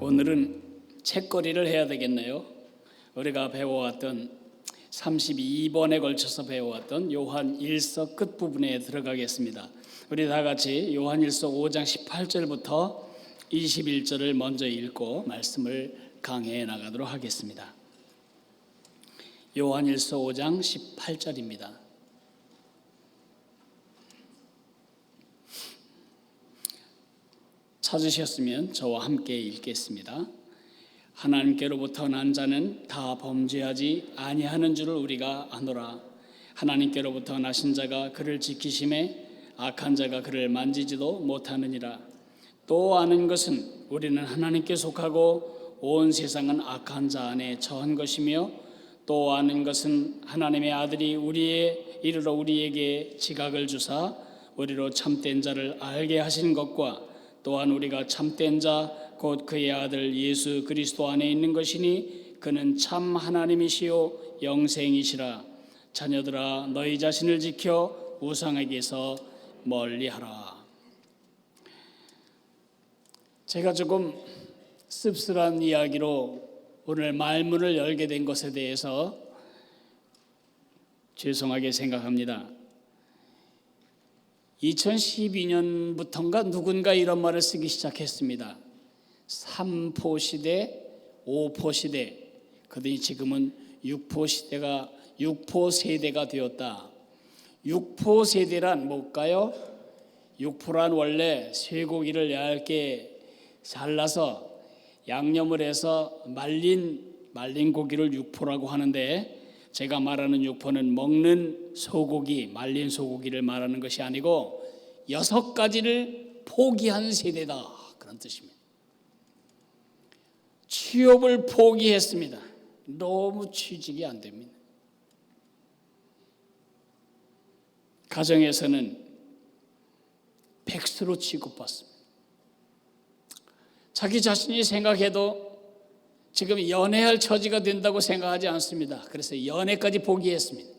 오늘은 책거리를 해야 되겠네요. 우리가 배워왔던 32번에 걸쳐서 배워왔던 요한 1서 끝부분에 들어가겠습니다. 우리 다 같이 요한 1서 5장 18절부터 21절을 먼저 읽고 말씀을 강해해 나가도록 하겠습니다. 요한 1서 5장 18절입니다. 찾으셨으면 저와 함께 읽겠습니다. 하나님께로부터 난 자는 다 범죄하지 아니하는 줄을 우리가 아노라. 하나님께로부터 나신 자가 그를 지키심에 악한 자가 그를 만지지도 못하느니라. 또 아는 것은 우리는 하나님께 속하고 온 세상은 악한 자 안에 처한 것이며, 또 아는 것은 하나님의 아들이 우리에 이르러 우리에게 지각을 주사 우리로 참된 자를 알게 하신 것과, 또한 우리가 참된 자 곧 그의 아들 예수 그리스도 안에 있는 것이니 그는 참 하나님이시요 영생이시라. 자녀들아, 너희 자신을 지켜 우상에게서 멀리하라. 제가 조금 씁쓸한 이야기로 오늘 말문을 열게 된 것에 대해서 죄송하게 생각합니다. 2012년부터인가 누군가 이런 말을 쓰기 시작했습니다. 3포 시대, 5포 시대, 그러더니 지금은 6포 시대가 6포 세대가 되었다. 6포 세대란 뭘까요? 6포란 원래 쇠고기를 얇게 잘라서 양념을 해서 말린 고기를 6포라고 하는데, 제가 말하는 6포는 먹는 소고기, 말린 소고기를 말하는 것이 아니고 6가지를 포기한 세대다, 그런 뜻입니다. 취업을 포기했습니다. 너무 취직이 안 됩니다. 가정에서는 백수로 취급받습니다. 자기 자신이 생각해도 지금 연애할 처지가 된다고 생각하지 않습니다. 그래서 연애까지 포기했습니다.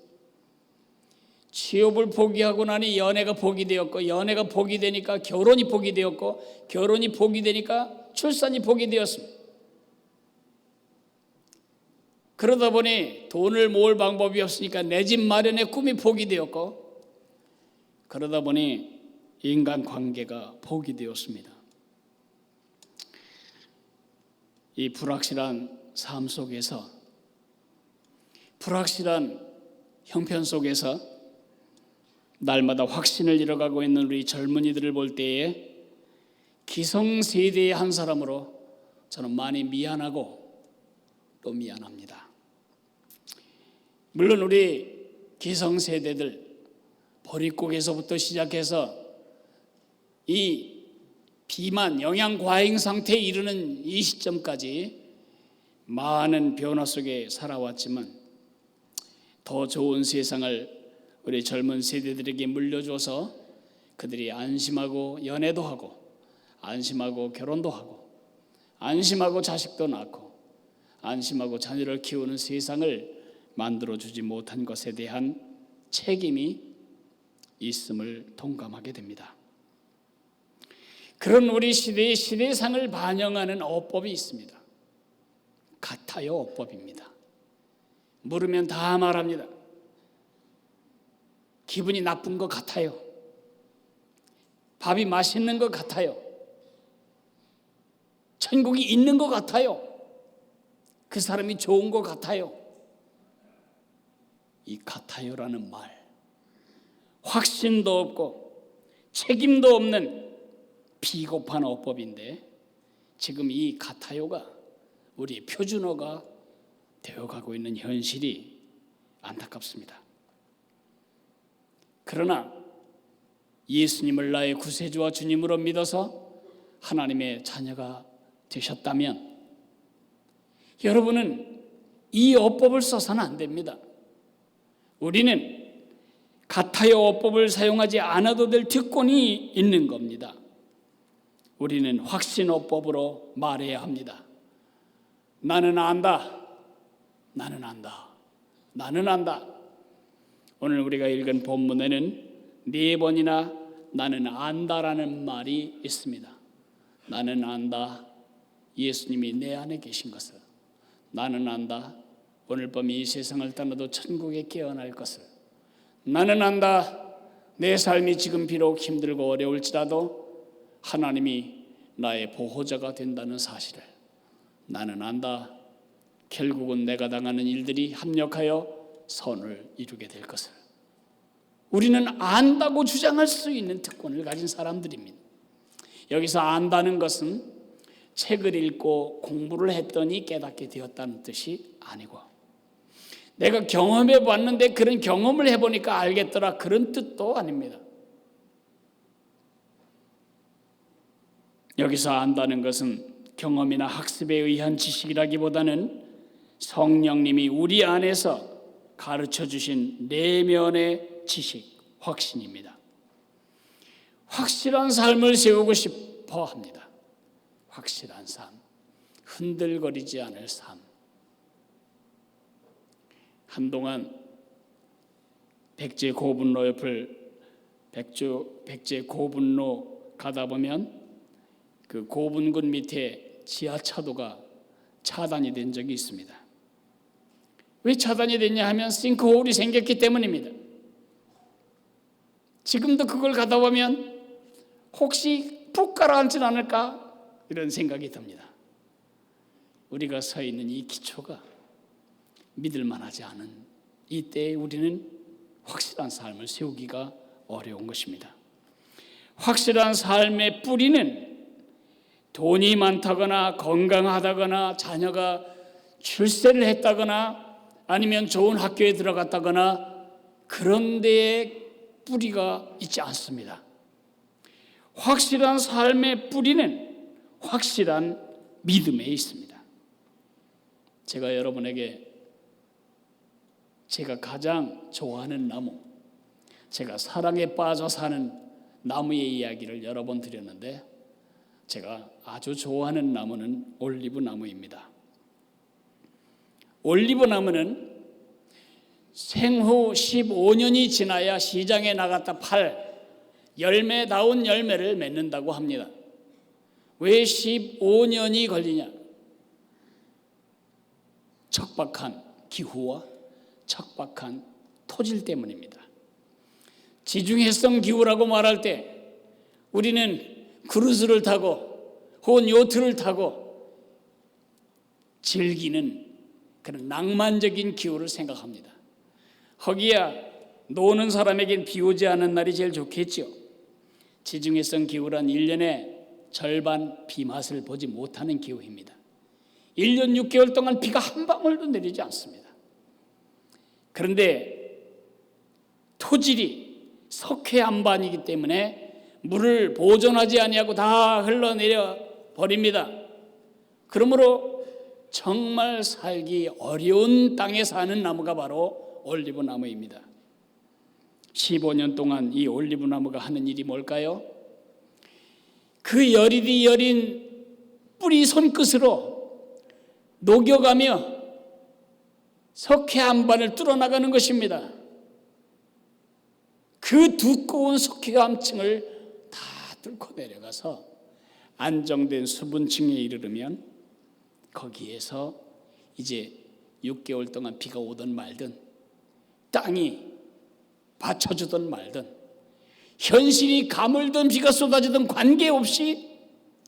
취업을 포기하고 나니 연애가 포기되었고, 연애가 포기되니까 결혼이 포기되었고, 결혼이 포기되니까 출산이 포기되었습니다. 그러다 보니 돈을 모을 방법이 없으니까 내 집 마련의 꿈이 포기되었고, 그러다 보니 인간관계가 포기되었습니다. 이 불확실한 삶 속에서, 불확실한 형편 속에서 날마다 확신을 잃어가고 있는 우리 젊은이들을 볼 때에 기성세대의 한 사람으로 저는 많이 미안하고 또 미안합니다. 물론 우리 기성세대들, 보릿고개에서부터 시작해서 이 비만, 영양 과잉 상태에 이르는 이 시점까지 많은 변화 속에 살아왔지만, 더 좋은 세상을 우리 젊은 세대들에게 물려줘서 그들이 안심하고 연애도 하고, 안심하고 결혼도 하고, 안심하고 자식도 낳고, 안심하고 자녀를 키우는 세상을 만들어주지 못한 것에 대한 책임이 있음을 동감하게 됩니다. 그런 우리 시대의 시대상을 반영하는 어법이 있습니다. 같아요 어법입니다. 물으면 다 말합니다. 기분이 나쁜 것 같아요. 밥이 맛있는 것 같아요. 천국이 있는 것 같아요. 그 사람이 좋은 것 같아요. 이 같아요라는 말, 확신도 없고 책임도 없는 비겁한 어법인데, 지금 이 같아요가 우리 표준어가 되어가고 있는 현실이 안타깝습니다. 그러나 예수님을 나의 구세주와 주님으로 믿어서 하나님의 자녀가 되셨다면 여러분은 이 어법을 써서는 안 됩니다. 우리는 같아요 어법을 사용하지 않아도 될 특권이 있는 겁니다. 우리는 확신어법으로 말해야 합니다. 나는 안다. 나는 안다. 나는 안다. 오늘 우리가 읽은 본문에는 4번이나 나는 안다라는 말이 있습니다. 나는 안다. 예수님이 내 안에 계신 것을 나는 안다. 오늘 밤 이 세상을 떠나도 천국에 깨어날 것을 나는 안다. 내 삶이 지금 비록 힘들고 어려울지라도 하나님이 나의 보호자가 된다는 사실을 나는 안다. 결국은 내가 당하는 일들이 합력하여 선을 이루게 될 것을 우리는 안다고 주장할 수 있는 특권을 가진 사람들입니다. 여기서 안다는 것은 책을 읽고 공부를 했더니 깨닫게 되었다는 뜻이 아니고 내가 경험해 봤는데 그런 경험을 해보니까 알겠더라 그런 뜻도 아닙니다. 여기서 안다는 것은 경험이나 학습에 의한 지식이라기보다는 성령님이 우리 안에서 가르쳐 주신 내면의 지식, 확신입니다. 확실한 삶을 세우고 싶어 합니다. 확실한 삶, 흔들거리지 않을 삶. 한동안 백제 고분로 옆을 백제 고분로 가다 보면 그 고분군 밑에 지하차도가 차단이 된 적이 있습니다. 왜 차단이 됐냐 하면 싱크홀이 생겼기 때문입니다. 지금도 그걸 가다 보면 혹시 푹 가라앉진 않을까 이런 생각이 듭니다. 우리가 서 있는 이 기초가 믿을 만하지 않은 이때에 우리는 확실한 삶을 세우기가 어려운 것입니다. 확실한 삶의 뿌리는 돈이 많다거나 건강하다거나 자녀가 출세를 했다거나 아니면 좋은 학교에 들어갔다거나 그런 데에 뿌리가 있지 않습니다. 확실한 삶의 뿌리는 확실한 믿음에 있습니다. 제가 여러분에게 제가 가장 좋아하는 나무, 제가 사랑에 빠져 사는 나무의 이야기를 여러 번 드렸는데 제가 아주 좋아하는 나무는 올리브 나무입니다. 올리브 나무는 생후 15년이 지나야 시장에 나갔다 팔 열매다운 열매를 맺는다고 합니다. 왜 15년이 걸리냐? 척박한 기후와 척박한 토질 때문입니다. 지중해성 기후라고 말할 때 우리는 크루즈를 타고 혹은 요트를 타고 즐기는 그런 낭만적인 기후를 생각합니다. 거기야 노는 사람에겐 비 오지 않은 날이 제일 좋겠죠. 지중해성 기후란 1년에 절반 비 맛을 보지 못하는 기후입니다. 1년 6개월 동안 비가 한 방울도 내리지 않습니다. 그런데 토질이 석회암반이기 때문에 물을 보존하지 아니하고 다 흘러내려 버립니다. 그러므로 정말 살기 어려운 땅에 사는 나무가 바로 올리브 나무입니다. 15년 동안 이 올리브 나무가 하는 일이 뭘까요? 그 여리디 여린 뿌리 손끝으로 녹여가며 석회 한 반을 뚫어나가는 것입니다. 그 두꺼운 석회암층을 다 뚫고 내려가서 안정된 수분층에 이르르면 거기에서 이제 6개월 동안 비가 오든 말든 땅이 받쳐주든 말든 현실이 가물든 비가 쏟아지든 관계없이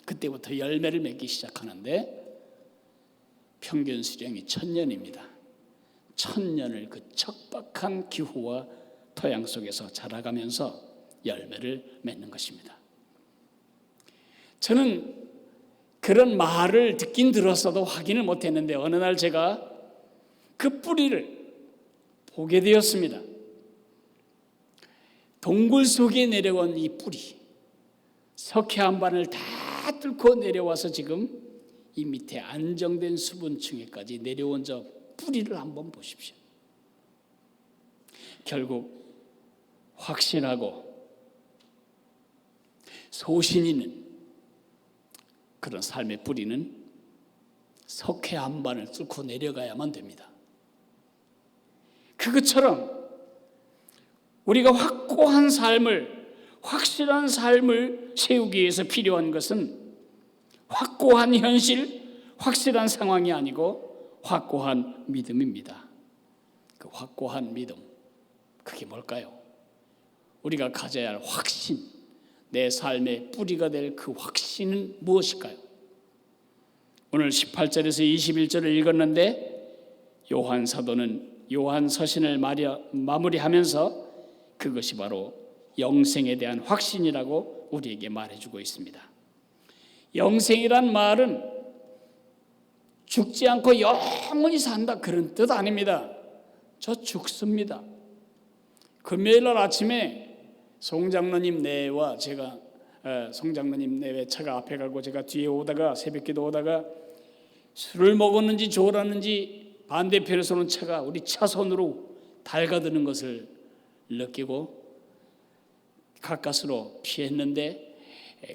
그때부터 열매를 맺기 시작하는데 평균 수령이 1000년입니다. 1000년을 그 척박한 기후와 토양 속에서 자라가면서 열매를 맺는 것입니다. 저는 그런 말을 듣긴 들었어도 확인을 못했는데 어느 날 제가 그 뿌리를 보게 되었습니다. 동굴 속에 내려온 이 뿌리, 석회 한 반을 다 뚫고 내려와서 지금 이 밑에 안정된 수분층에까지 내려온 저 뿌리를 한번 보십시오. 결국 확실하고 소신 있는 그런 삶의 뿌리는 석회 한 반을 뚫고 내려가야만 됩니다. 그것처럼 우리가 확고한 삶을, 확실한 삶을 세우기 위해서 필요한 것은 확고한 현실, 확실한 상황이 아니고 확고한 믿음입니다. 그 확고한 믿음, 그게 뭘까요? 우리가 가져야 할 확신, 내 삶의 뿌리가 될 그 확신은 무엇일까요? 오늘 18절에서 21절을 읽었는데 요한 사도는 요한 서신을 마무리하면서 그것이 바로 영생에 대한 확신이라고 우리에게 말해주고 있습니다. 영생이란 말은 죽지 않고 영원히 산다 그런 뜻 아닙니다. 저 죽습니다. 금요일 날 아침에 송장로님 내와 제가 송장로님 내외 차가 앞에 가고 제가 뒤에 오다가 새벽기도 오다가 술을 먹었는지 졸았는지 반대편에서 온 차가 우리 차선으로 달가드는 것을 느끼고 가까스로 피했는데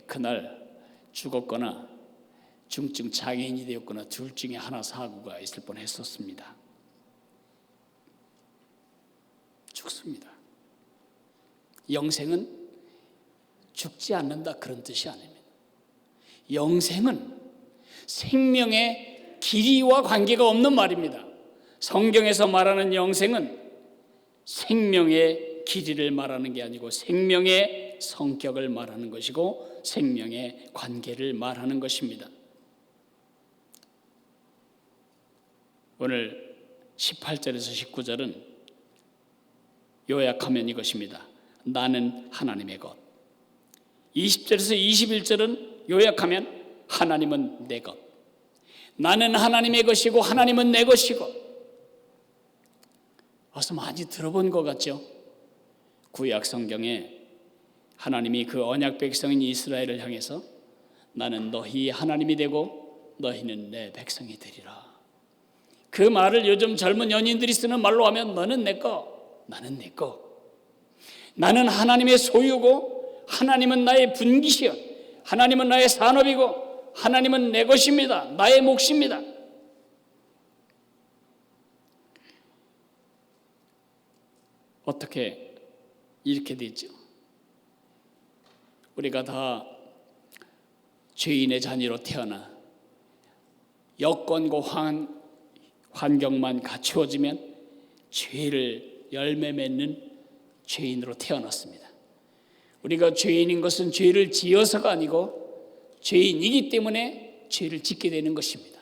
그날 죽었거나 중증 장애인이 되었거나 둘 중에 하나 사고가 있을 뻔했었습니다. 죽습니다. 영생은 죽지 않는다 그런 뜻이 아닙니다. 영생은 생명의 길이와 관계가 없는 말입니다. 성경에서 말하는 영생은 생명의 길이를 말하는 게 아니고 생명의 성격을 말하는 것이고 생명의 관계를 말하는 것입니다. 오늘 18절에서 19절은 요약하면 이것입니다. 나는 하나님의 것. 20절에서 21절은 요약하면 하나님은 내 것. 나는 하나님의 것이고 하나님은 내 것이고. 어서 많이 들어본 것 같죠? 구약 성경에 하나님이 그 언약 백성인 이스라엘을 향해서 나는 너희 하나님이 되고 너희는 내 백성이 되리라. 그 말을 요즘 젊은 연인들이 쓰는 말로 하면 너는 내 거, 나는 내 거. 나는 하나님의 소유고 하나님은 나의 분기시여, 하나님은 나의 산업이고 하나님은 내 것입니다. 나의 몫입니다. 어떻게 이렇게 되죠? 우리가 다 죄인의 자녀로 태어나 여건과 환경만 갖추어지면 죄를 열매 맺는 죄인으로 태어났습니다. 우리가 죄인인 것은 죄를 지어서가 아니고 죄인이기 때문에 죄를 짓게 되는 것입니다.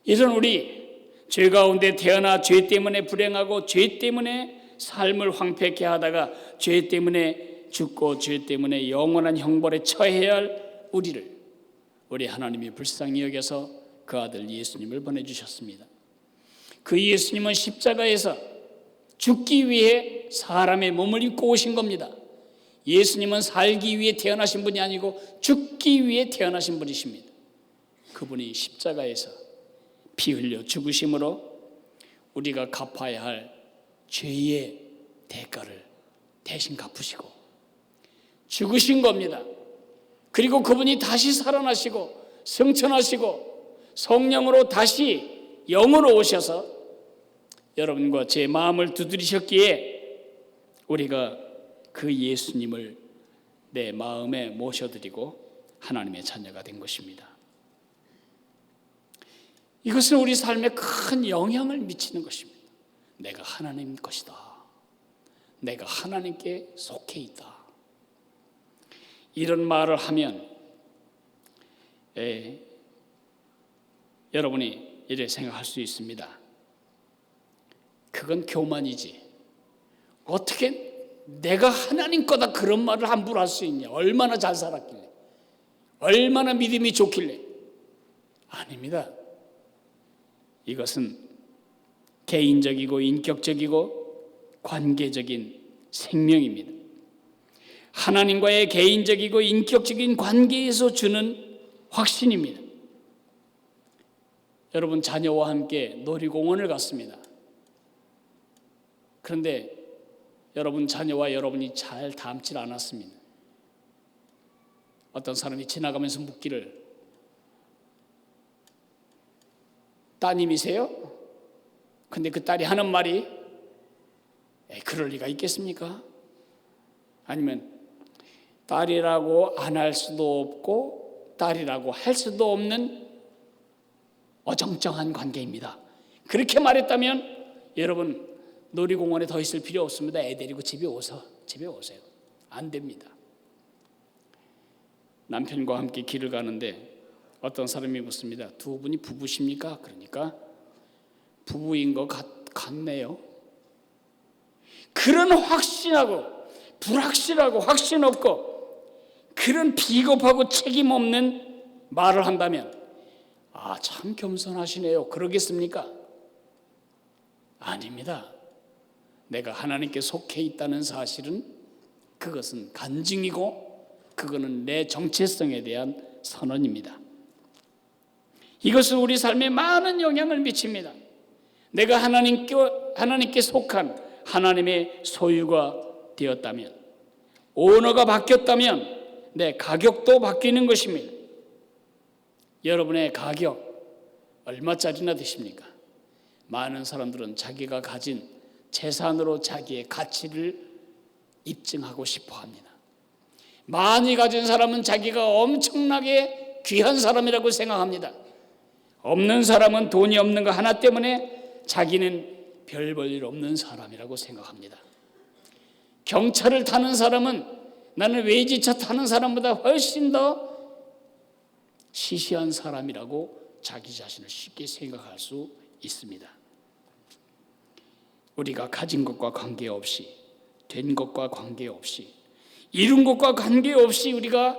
예전 우리 죄 가운데 태어나 죄 때문에 불행하고 죄 때문에 삶을 황폐케 하다가 죄 때문에 죽고 죄 때문에 영원한 형벌에 처해야 할 우리를 우리 하나님이 불쌍히 여겨서 그 아들 예수님을 보내주셨습니다. 그 예수님은 십자가에서 죽기 위해 사람의 몸을 입고 오신 겁니다. 예수님은 살기 위해 태어나신 분이 아니고 죽기 위해 태어나신 분이십니다. 그분이 십자가에서 피 흘려 죽으심으로 우리가 갚아야 할 죄의 대가를 대신 갚으시고 죽으신 겁니다. 그리고 그분이 다시 살아나시고 승천하시고 성령으로 다시 영으로 오셔서 여러분과 제 마음을 두드리셨기에 우리가 그 예수님을 내 마음에 모셔드리고 하나님의 자녀가 된 것입니다. 이것은 우리 삶에 큰 영향을 미치는 것입니다. 내가 하나님 것이다. 내가 하나님께 속해 있다. 이런 말을 하면 여러분이 이렇게 생각할 수 있습니다. 그건 교만이지. 어떻게 내가 하나님 거다 그런 말을 함부로 할 수 있냐. 얼마나 잘 살았길래, 얼마나 믿음이 좋길래. 아닙니다. 이것은 개인적이고 인격적이고 관계적인 생명입니다. 하나님과의 개인적이고 인격적인 관계에서 주는 확신입니다. 여러분 자녀와 함께 놀이공원을 갔습니다. 그런데 여러분 자녀와 여러분이 잘 닮지 않았습니다. 어떤 사람이 지나가면서 묻기를 따님이세요? 근데 그 딸이 하는 말이 그럴 리가 있겠습니까? 아니면 딸이라고 안 할 수도 없고 딸이라고 할 수도 없는 어정쩡한 관계입니다. 그렇게 말했다면 여러분 놀이공원에 더 있을 필요 없습니다. 애 데리고 집에 오세요. 안 됩니다. 남편과 함께 길을 가는데 어떤 사람이 묻습니다. 두 분이 부부십니까? 그러니까 부부인 것 같네요. 그런 확신하고 불확실하고 확신 없고 그런 비겁하고 책임 없는 말을 한다면 참 겸손하시네요. 그러겠습니까? 아닙니다. 내가 하나님께 속해 있다는 사실은 그것은 간증이고 그거는 내 정체성에 대한 선언입니다. 이것은 우리 삶에 많은 영향을 미칩니다. 내가 하나님께 속한 하나님의 소유가 되었다면, 오너가 바뀌었다면 내 가격도 바뀌는 것입니다. 여러분의 가격 얼마짜리나 되십니까? 많은 사람들은 자기가 가진 재산으로 자기의 가치를 입증하고 싶어 합니다. 많이 가진 사람은 자기가 엄청나게 귀한 사람이라고 생각합니다. 없는 사람은 돈이 없는 거 하나 때문에 자기는 별 볼 일 없는 사람이라고 생각합니다. 경차를 타는 사람은 나는 외제차 타는 사람보다 훨씬 더 시시한 사람이라고 자기 자신을 쉽게 생각할 수 있습니다. 우리가 가진 것과 관계없이, 된 것과 관계없이, 이룬 것과 관계없이 우리가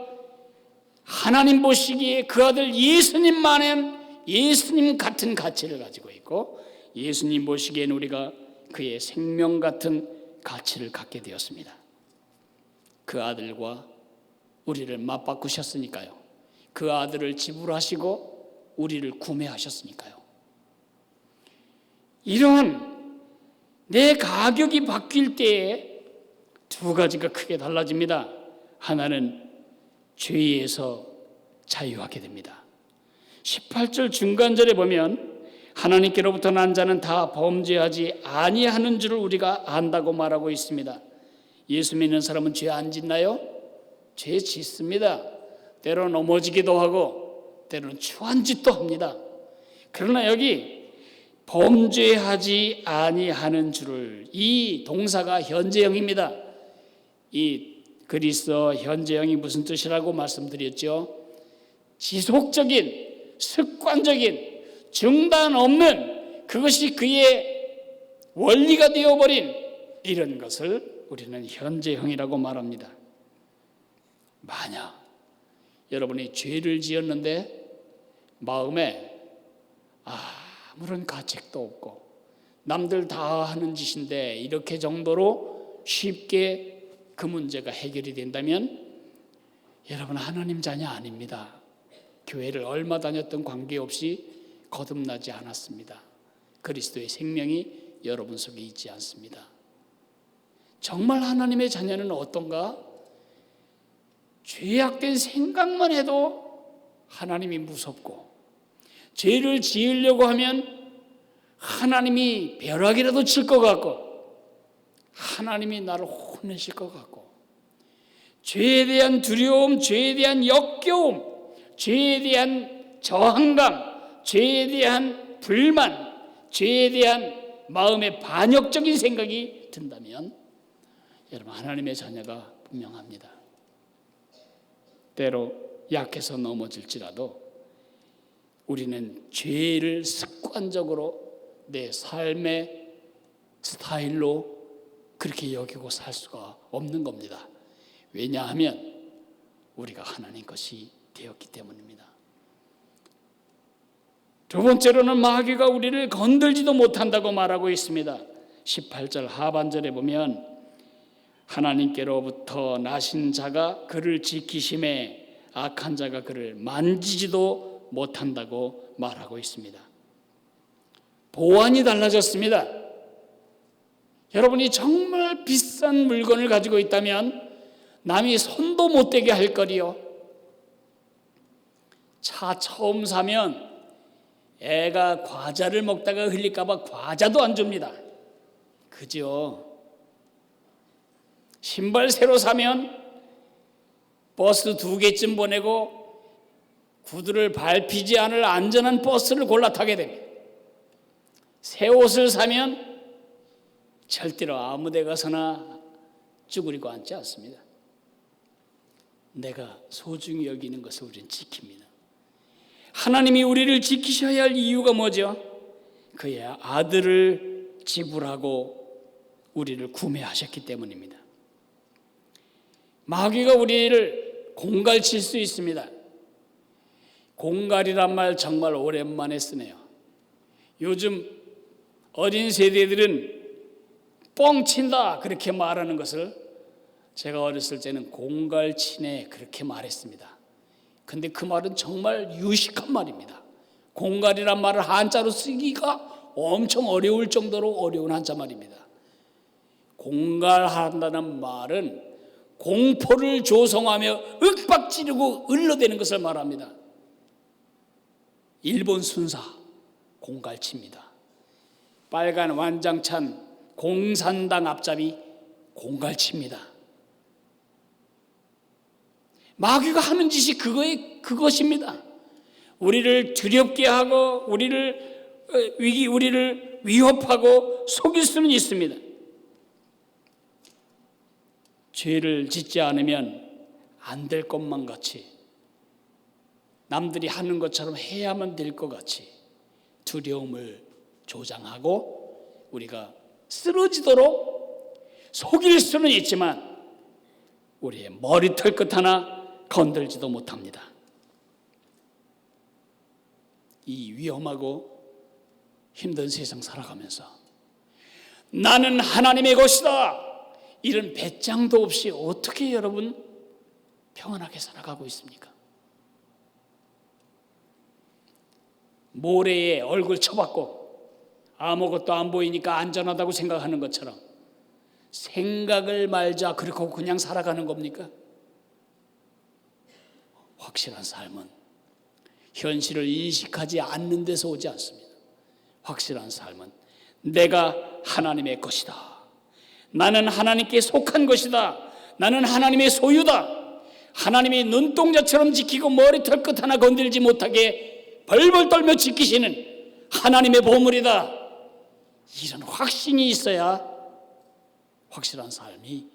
하나님 보시기에 그 아들 예수님만은 예수님 같은 가치를 가지고 있고, 예수님 보시기에는 우리가 그의 생명 같은 가치를 갖게 되었습니다. 그 아들과 우리를 맞바꾸셨으니까요. 그 아들을 지불하시고 우리를 구매하셨으니까요. 이러한 내 가격이 바뀔 때에 두 가지가 크게 달라집니다. 하나는 죄에서 자유하게 됩니다. 18절 중간절에 보면 하나님께로부터 난 자는 다 범죄하지 아니하는 줄을 우리가 안다고 말하고 있습니다. 예수 믿는 사람은 죄 안 짓나요? 죄 짓습니다. 때로 넘어지기도 하고 때로는 추한 짓도 합니다. 그러나 여기 범죄하지 아니하는 줄을, 이 동사가 현재형입니다. 이 그리스어 현재형이 무슨 뜻이라고 말씀드렸죠? 지속적인, 습관적인, 중단 없는, 그것이 그의 원리가 되어버린 이런 것을 우리는 현재형이라고 말합니다. 만약 여러분이 죄를 지었는데 마음에 아무런 가책도 없고 남들 다 하는 짓인데 이렇게 정도로 쉽게 그 문제가 해결이 된다면 여러분 하나님 자녀 아닙니다. 교회를 얼마 다녔던 관계없이 거듭나지 않았습니다. 그리스도의 생명이 여러분 속에 있지 않습니다. 정말 하나님의 자녀는 어떤가? 죄악된 생각만 해도 하나님이 무섭고, 죄를 지으려고 하면 하나님이 벼락이라도 칠 것 같고, 하나님이 나를 혼내실 것 같고, 죄에 대한 두려움, 죄에 대한 역겨움, 죄에 대한 저항감, 죄에 대한 불만, 죄에 대한 마음의 반역적인 생각이 든다면 여러분 하나님의 자녀가 분명합니다. 때로 약해서 넘어질지라도 우리는 죄를 습관적으로 내 삶의 스타일로 그렇게 여기고 살 수가 없는 겁니다. 왜냐하면 우리가 하나님 것이 되었기 때문입니다. 두 번째로는 마귀가 우리를 건들지도 못한다고 말하고 있습니다. 18절 하반절에 보면 하나님께로부터 나신 자가 그를 지키심에 악한 자가 그를 만지지도 못한다고 말하고 있습니다. 보안이 달라졌습니다. 여러분이 정말 비싼 물건을 가지고 있다면 남이 손도 못 대게 할 거리요. 차 처음 사면 애가 과자를 먹다가 흘릴까 봐 과자도 안 줍니다. 그죠? 신발 새로 사면 버스 2개쯤 보내고 구두를 밟히지 않을 안전한 버스를 골라 타게 됩니다. 새 옷을 사면 절대로 아무 데 가서나 쭈그리고 앉지 않습니다. 내가 소중히 여기는 것을 우리는 지킵니다. 하나님이 우리를 지키셔야 할 이유가 뭐죠? 그의 아들을 지불하고 우리를 구매하셨기 때문입니다. 마귀가 우리를 공갈칠 수 있습니다. 공갈이란 말 정말 오랜만에 쓰네요. 요즘 어린 세대들은 뻥친다 그렇게 말하는 것을 제가 어렸을 때는 공갈치네 그렇게 말했습니다. 근데 그 말은 정말 유식한 말입니다. 공갈이란 말을 한자로 쓰기가 엄청 어려울 정도로 어려운 한자 말입니다. 공갈한다는 말은 공포를 조성하며 윽박지르고 을러대는 것을 말합니다. 일본 순사 공갈치입니다. 빨간 완장찬 공산당 앞잡이 공갈치입니다. 마귀가 하는 짓이 그것입니다. 우리를 두렵게 하고 우리를 위협하고 속일 수는 있습니다. 죄를 짓지 않으면 안 될 것만 같이, 남들이 하는 것처럼 해야만 될 것 같이 두려움을 조장하고 우리가 쓰러지도록 속일 수는 있지만 우리의 머리털 끝 하나 건들지도 못합니다. 이 위험하고 힘든 세상 살아가면서 나는 하나님의 것이다, 이런 배짱도 없이 어떻게 여러분 평안하게 살아가고 있습니까? 모래에 얼굴 쳐박고 아무것도 안 보이니까 안전하다고 생각하는 것처럼 생각을 말자 그렇고 그냥 살아가는 겁니까? 확실한 삶은 현실을 인식하지 않는 데서 오지 않습니다. 확실한 삶은 내가 하나님의 것이다, 나는 하나님께 속한 것이다, 나는 하나님의 소유다, 하나님이 눈동자처럼 지키고 머리털 끝 하나 건들지 못하게 벌벌 떨며 지키시는 하나님의 보물이다, 이런 확신이 있어야 확실한 삶이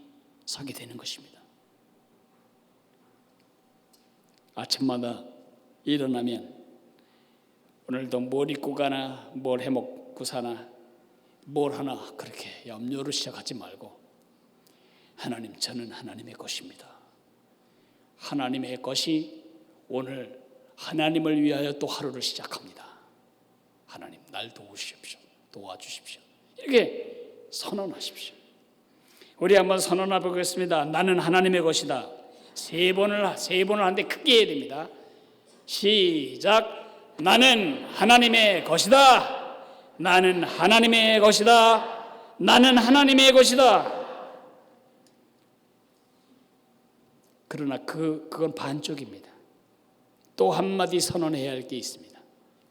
서게 되는 것입니다. 아침마다 일어나면 오늘도 뭘 입고 가나, 뭘 해먹고 사나, 뭘 하나 그렇게 염려를 시작하지 말고 하나님, 저는 하나님의 것입니다. 하나님의 것이 오늘 하나님을 위하여 또 하루를 시작합니다. 하나님, 날 도우십시오, 도와주십시오, 이렇게 선언하십시오. 우리 한번 선언해 보겠습니다. 나는 하나님의 것이다. 세 번을 하는데 크게 해야 됩니다. 시작. 나는 하나님의 것이다. 나는 하나님의 것이다. 나는 하나님의 것이다. 그러나 그건 반쪽입니다. 또 한마디 선언해야 할 게 있습니다.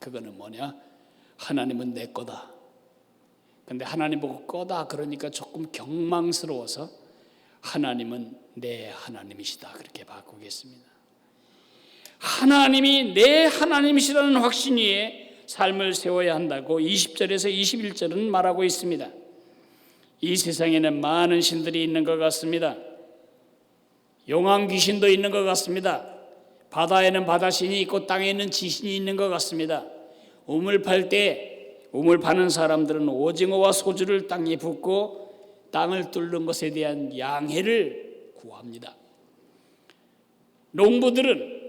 그거는 뭐냐? 하나님은 내 거다. 근데 하나님 보고 거다 그러니까 조금 경망스러워서 하나님은 내 하나님이시다 그렇게 바꾸겠습니다. 하나님이 내 하나님이시라는 확신 위에 삶을 세워야 한다고 20절에서 21절은 말하고 있습니다. 이 세상에는 많은 신들이 있는 것 같습니다. 용왕 귀신도 있는 것 같습니다. 바다에는 바다신이 있고 땅에는 지신이 있는 것 같습니다. 우물 팔 때 우물 파는 사람들은 오징어와 소주를 땅에 붓고 땅을 뚫는 것에 대한 양해를 구합니다. 농부들은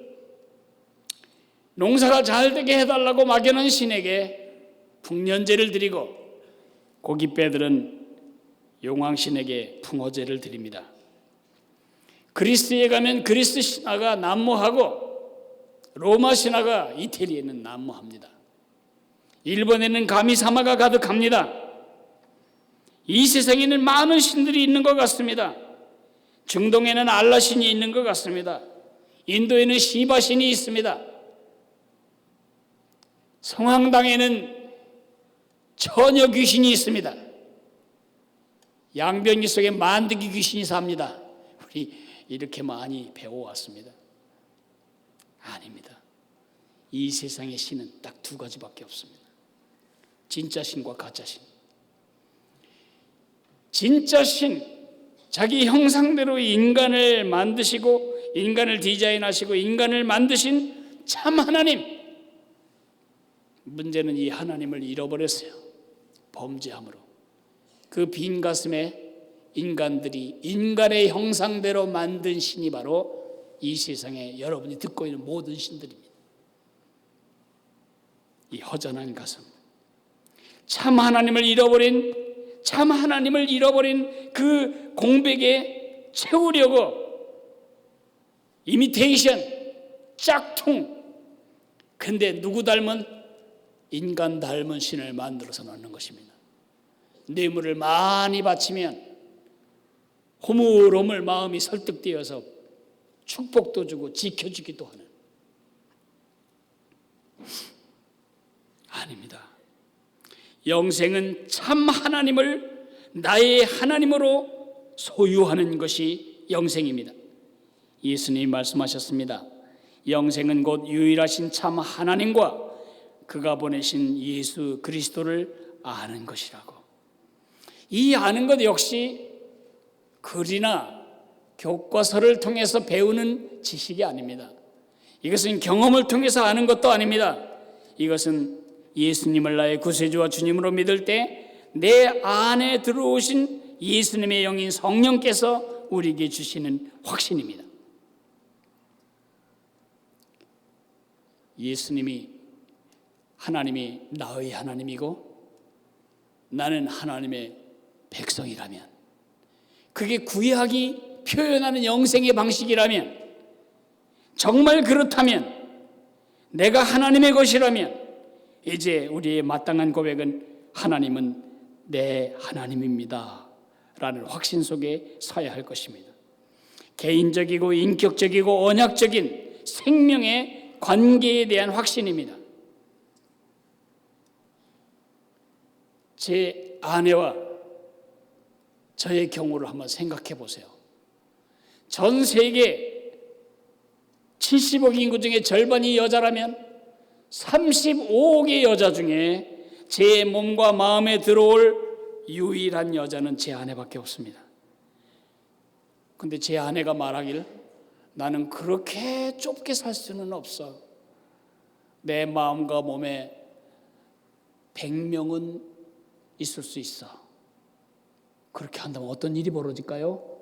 농사가 잘 되게 해달라고 막연한 신에게 풍년제를 드리고 고깃배들은 용왕신에게 풍어제를 드립니다. 그리스에 가면 그리스 신화가 난무하고 로마 신화가 이태리에는 난무합니다. 일본에는 가미사마가 가득합니다. 이 세상에는 많은 신들이 있는 것 같습니다. 중동에는 알라신이 있는 것 같습니다. 인도에는 시바신이 있습니다. 성황당에는 처녀 귀신이 있습니다. 양변기 속에 만드기 귀신이 삽니다. 우리 이렇게 많이 배워왔습니다. 아닙니다. 이 세상의 신은 딱 두 가지밖에 없습니다. 진짜 신과 가짜 신. 진짜 신, 자기 형상대로 인간을 만드시고 인간을 디자인하시고 인간을 만드신 참 하나님. 문제는 이 하나님을 잃어버렸어요. 범죄함으로. 그 빈 가슴에 인간들이 인간의 형상대로 만든 신이 바로 이 세상에 여러분이 듣고 있는 모든 신들입니다. 이 허전한 가슴, 참 하나님을 잃어버린 그 공백에 채우려고 이미테이션, 짝퉁. 근데 누구 닮은? 인간 닮은 신을 만들어서 놓는 것입니다. 뇌물을 많이 바치면 허물허물 마음이 설득되어서 축복도 주고 지켜주기도 하는. 아닙니다. 영생은 참 하나님을 나의 하나님으로 소유하는 것이 영생입니다. 예수님이 말씀하셨습니다. 영생은 곧 유일하신 참 하나님과 그가 보내신 예수 그리스도를 아는 것이라고. 이 아는 것 역시 글이나 교과서를 통해서 배우는 지식이 아닙니다. 이것은 경험을 통해서 아는 것도 아닙니다. 이것은 예수님을 나의 구세주와 주님으로 믿을 때 내 안에 들어오신 예수님의 영인 성령께서 우리에게 주시는 확신입니다. 하나님이 나의 하나님이고 나는 하나님의 백성이라면, 그게 구약이 표현하는 영생의 방식이라면, 정말 그렇다면, 내가 하나님의 것이라면 이제 우리의 마땅한 고백은 하나님은 내 하나님입니다 라는 확신 속에 서야 할 것입니다. 개인적이고 인격적이고 언약적인 생명의 관계에 대한 확신입니다. 제 아내와 저의 경우를 한번 생각해 보세요. 전 세계 70억 인구 중에 절반이 여자라면 35억의 여자 중에 제 몸과 마음에 들어올 유일한 여자는 제 아내밖에 없습니다. 근데 제 아내가 말하길, 나는 그렇게 좁게 살 수는 없어. 내 마음과 몸에 100명은 있을 수 있어. 그렇게 한다면 어떤 일이 벌어질까요?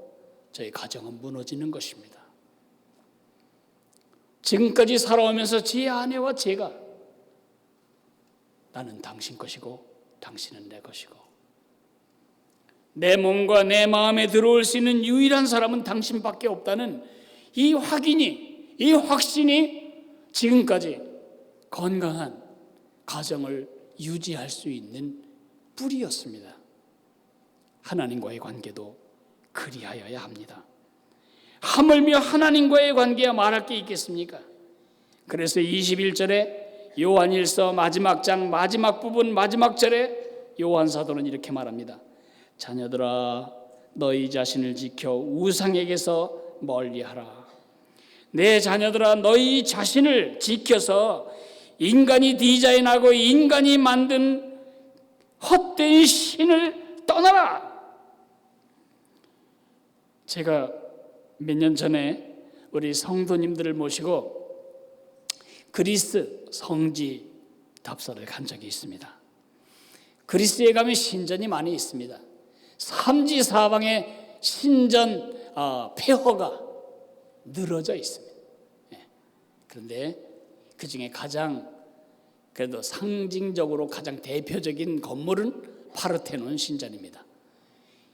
저희 가정은 무너지는 것입니다. 지금까지 살아오면서 제 아내와 제가, 나는 당신 것이고 당신은 내 것이고, 내 몸과 내 마음에 들어올 수 있는 유일한 사람은 당신밖에 없다는 이 확인이, 이 확신이 지금까지 건강한 가정을 유지할 수 있는 뿌리였습니다. 하나님과의 관계도 그리하여야 합니다. 하물며 하나님과의 관계야 말할 게 있겠습니까? 그래서 21절에 요한일서 마지막 장 마지막 부분 마지막 절에 요한 사도는 이렇게 말합니다. 자녀들아, 너희 자신을 지켜 우상에게서 멀리하라. 내 자녀들아, 너희 자신을 지켜서 인간이 디자인하고 인간이 만든 헛된 신을 떠나라. 제가 몇 년 전에 우리 성도님들을 모시고 그리스 성지 답사를 간 적이 있습니다. 그리스에 가면 신전이 많이 있습니다. 삼지 사방에 신전 폐허가 늘어져 있습니다. 그런데 그 중에 가장 그래도 상징적으로 가장 대표적인 건물은 파르테논 신전입니다.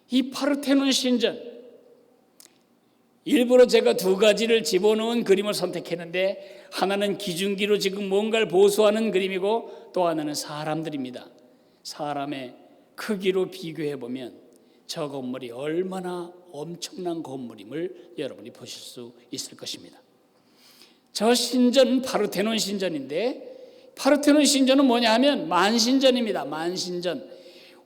이 파르테논 신전, 일부러 제가 두 가지를 집어넣은 그림을 선택했는데, 하나는 기중기로 지금 뭔가를 보수하는 그림이고 또 하나는 사람들입니다. 사람의 크기로 비교해 보면 저 건물이 얼마나 엄청난 건물임을 여러분이 보실 수 있을 것입니다. 저 신전은 파르테논 신전인데, 파르테논 신전은 뭐냐 하면 만신전입니다. 만신전.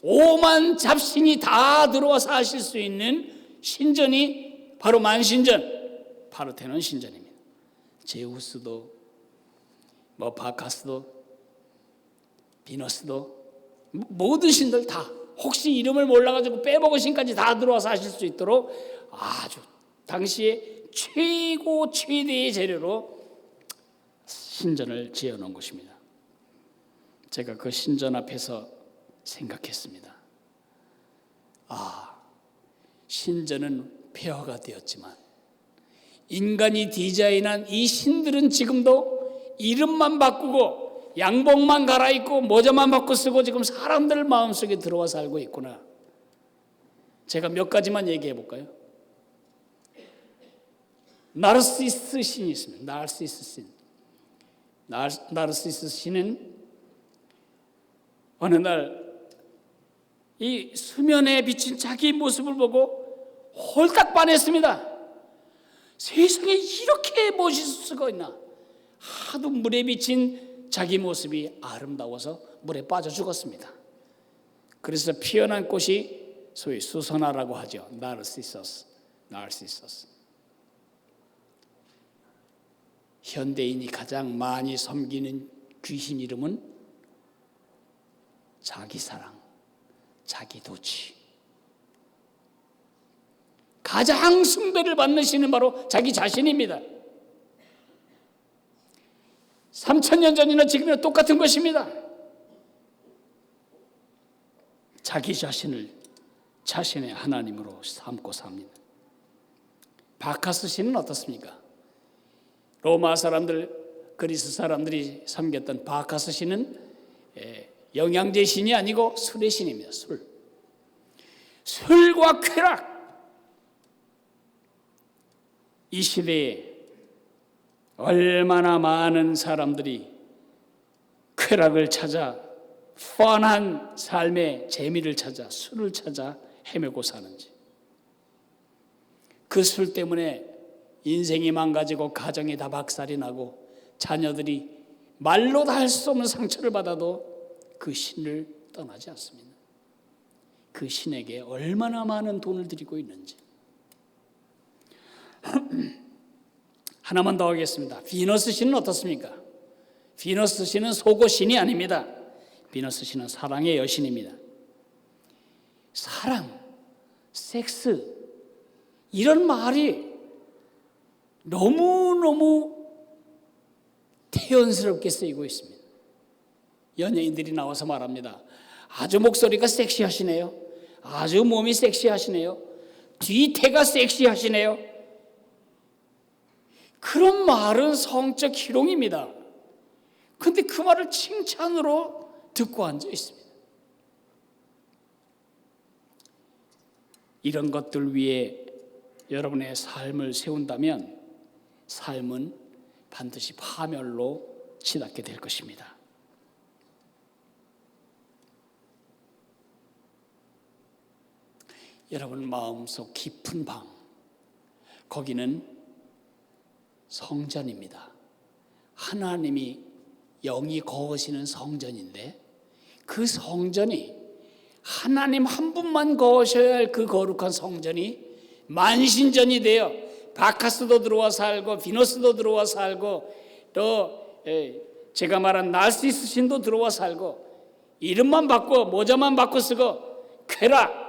5만 잡신이 다 들어와 사실 수 있는 신전이 바로 만신전, 파르테논 신전입니다. 제우스도 뭐 바카스도 비너스도 모든 신들 다 혹시 이름을 몰라가지고 빼먹은 신까지 다 들어와서 하실 수 있도록 아주 당시에 최고 최대의 재료로 신전을 지어놓은 것입니다. 제가 그 신전 앞에서 생각했습니다. 신전은 폐허가 되었지만 인간이 디자인한 이 신들은 지금도 이름만 바꾸고 양복만 갈아입고 모자만 바꿔 쓰고 지금 사람들 마음속에 들어와 살고 있구나. 제가 몇 가지만 얘기해 볼까요? 나르시스 신이 있습니다. 나르시스 신. 나르시스 신은 어느 날 이 수면에 비친 자기 모습을 보고 홀딱 반했습니다. 세상에 이렇게 멋있을 수가 있나. 하도 물에 비친 자기 모습이 아름다워서 물에 빠져 죽었습니다. 그래서 피어난 꽃이 소위 수선화라고 하죠. 나르시서스. 현대인이 가장 많이 섬기는 귀신 이름은 자기사랑, 자기도취. 가장 숭배를 받는 신은 바로 자기 자신입니다. 3000년 전이나 지금이나 똑같은 것입니다. 자기 자신을 자신의 하나님으로 삼고 삽니다. 바카스 신은 어떻습니까? 로마 사람들, 그리스 사람들이 섬겼던 바카스 신은 영양제 신이 아니고 술의 신입니다. 술과 쾌락. 이 시대에 얼마나 많은 사람들이 쾌락을 찾아 펀한 삶의 재미를 찾아 술을 찾아 헤매고 사는지. 그 술 때문에 인생이 망가지고 가정이 다 박살이 나고 자녀들이 말로 다 할 수 없는 상처를 받아도 그 신을 떠나지 않습니다. 그 신에게 얼마나 많은 돈을 들이고 있는지. 하나만 더 하겠습니다. 비너스 신은 어떻습니까? 비너스 신은 속옷 신이 아닙니다. 비너스 신은 사랑의 여신입니다. 사랑, 섹스 이런 말이 너무너무 태연스럽게 쓰이고 있습니다. 연예인들이 나와서 말합니다. 아주 목소리가 섹시하시네요. 아주 몸이 섹시하시네요. 뒤태가 섹시하시네요. 그런 말은 성적 희롱입니다. 그런데 그 말을 칭찬으로 듣고 앉아 있습니다. 이런 것들 위에 여러분의 삶을 세운다면 삶은 반드시 파멸로 치닫게 될 것입니다. 여러분 마음속 깊은 방, 거기는 성전입니다. 하나님이 영이 거하시는 성전인데 그 성전이 하나님 한 분만 거하셔야 할 그 거룩한 성전이 만신전이 되어 바카스도 들어와 살고 비너스도 들어와 살고 또 제가 말한 나르시스 신도 들어와 살고 이름만 바꿔 모자만 바꿔 쓰고 쾌락,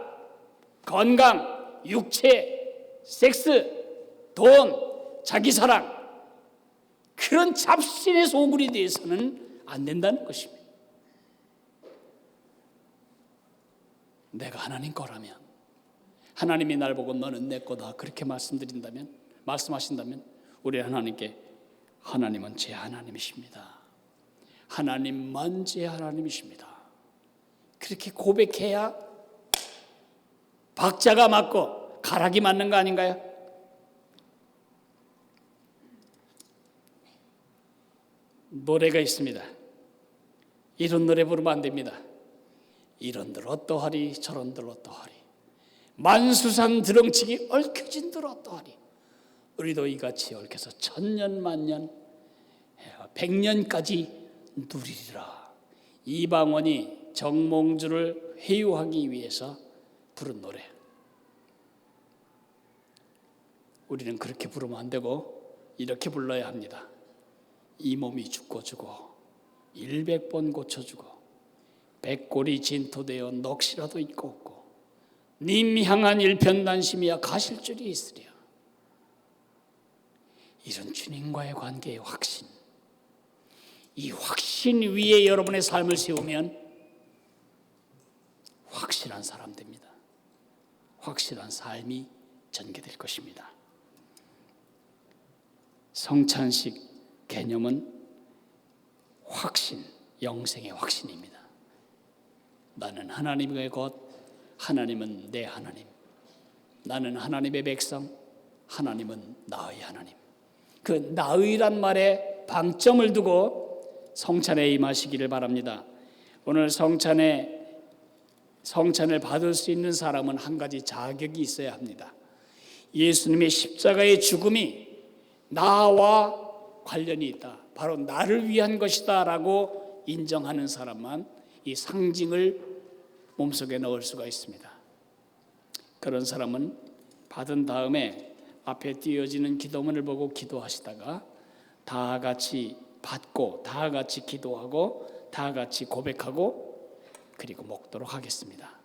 건강, 육체, 섹스, 돈, 자기사랑 그런 잡신의 소굴이 되어서는 안 된다는 것입니다. 내가 하나님 거라면 하나님이 날 보고 너는 내 거다 그렇게 말씀하신다면 우리 하나님께 하나님은 제 하나님이십니다. 하나님만 제 하나님이십니다. 그렇게 고백해야 박자가 맞고 가락이 맞는 거 아닌가요? 노래가 있습니다. 이런 노래 부르면 안 됩니다. 이런들 어떠하리 저런들 어떠하리 만수산 드렁치기 얽혀진들 어떠하리. 우리도 이같이 얽혀서 천년 만년 100년까지 누리리라. 이방원이 정몽주를 회유하기 위해서 부른 노래. 우리는 그렇게 부르면 안 되고 이렇게 불러야 합니다. 이 몸이 죽고 100번 고쳐주고 백골이 진토되어 넋이라도 있고 없고 님 향한 일편단심이야 가실 줄이 있으랴. 이런 주님과의 관계의 확신, 이 확신 위에 여러분의 삶을 세우면 확실한 사람 됩니다. 확실한 삶이 전개될 것입니다. 성찬식 개념은 확신, 영생의 확신입니다. 나는 하나님의 것, 하나님은 내 하나님. 나는 하나님의 백성, 하나님은 나의 하나님. 그 나의란 말에 방점을 두고 성찬에 임하시기를 바랍니다. 오늘 성찬을 받을 수 있는 사람은 한 가지 자격이 있어야 합니다. 예수님의 십자가의 죽음이 나와 관련이 있다, 바로 나를 위한 것이다 라고 인정하는 사람만 이 상징을 몸속에 넣을 수가 있습니다. 그런 사람은 받은 다음에 앞에 띄어지는 기도문을 보고 기도하시다가 다 같이 받고 다 같이 기도하고 다 같이 고백하고 그리고 먹도록 하겠습니다.